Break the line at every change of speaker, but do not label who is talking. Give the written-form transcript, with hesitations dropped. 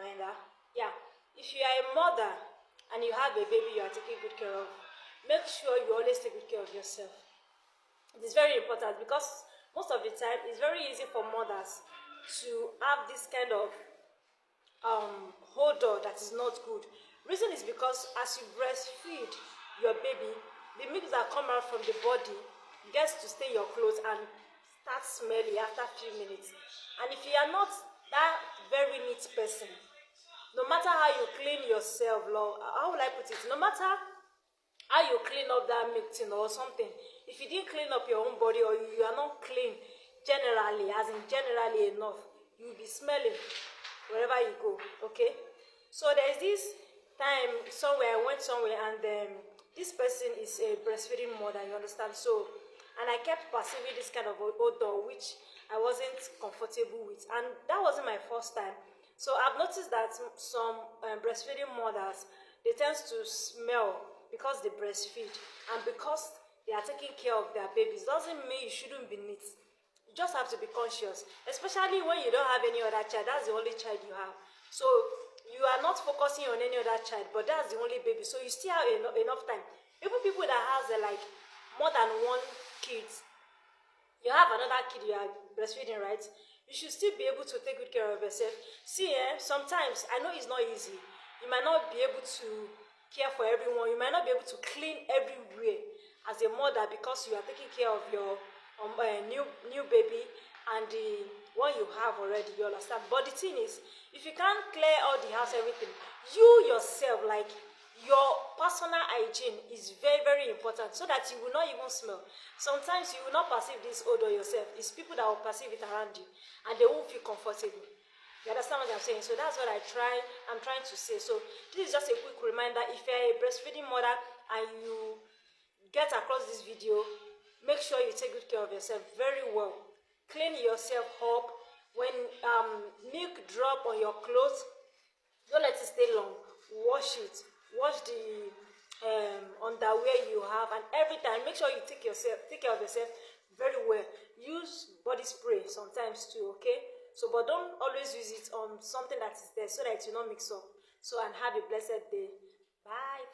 reminder. Yeah, if you are a mother and you have a baby you are taking good care of, make sure you always take good care of yourself. It is very important because most of the time it's very easy for mothers to have this kind of odor that is not good. Reason is because as you breastfeed your baby, the milk that come out from the body gets to stay in your clothes and start smelly after a few minutes. And if you are not that very neat person, no matter how you clean yourself, Lord, how will I put it? No matter how you clean up that milk tin or something, if you didn't clean up your own body or you are not clean generally, as in generally enough, you will be smelling wherever you go. Okay, so there's this time somewhere I went somewhere and this person is a breastfeeding mother, you understand? So, and I kept perceiving this kind of odor which I wasn't comfortable with, and that wasn't my first time. So I've noticed that some breastfeeding mothers, they tend to smell because they breastfeed, and because they are taking care of their babies doesn't mean you shouldn't be neat. You just have to be conscious, especially when you don't have any other child. That's the only child you have, so you are not focusing on any other child, but that's the only baby, so you still have enough time. Even people that has like more than one kid, you have another kid you are breastfeeding, right? You should still be able to take good care of yourself. See, sometimes I know it's not easy. You might not be able to care for everyone. You might not be able to clean everywhere as a mother because you are taking care of your new baby and the one you have already, you understand? But the thing is, if you can't clear all the house, everything, you yourself, like your personal hygiene is very, very important so that you will not even smell. Sometimes you will not perceive this odor yourself. It's people that will perceive it around you and they won't feel comfortable. You understand what I'm saying? So that's what I'm trying to say. So this is just a quick reminder. If you're a breastfeeding mother and you get across this video, make sure you take good care of yourself very well. Clean yourself up. When milk drop on your clothes, don't let it stay long. Wash it. Wash the underwear you have, and every time make sure you take care of yourself very well. Use body spray sometimes too, okay? So, but don't always use it on something that is there so that it will not mix up. So, and have a blessed day. Bye.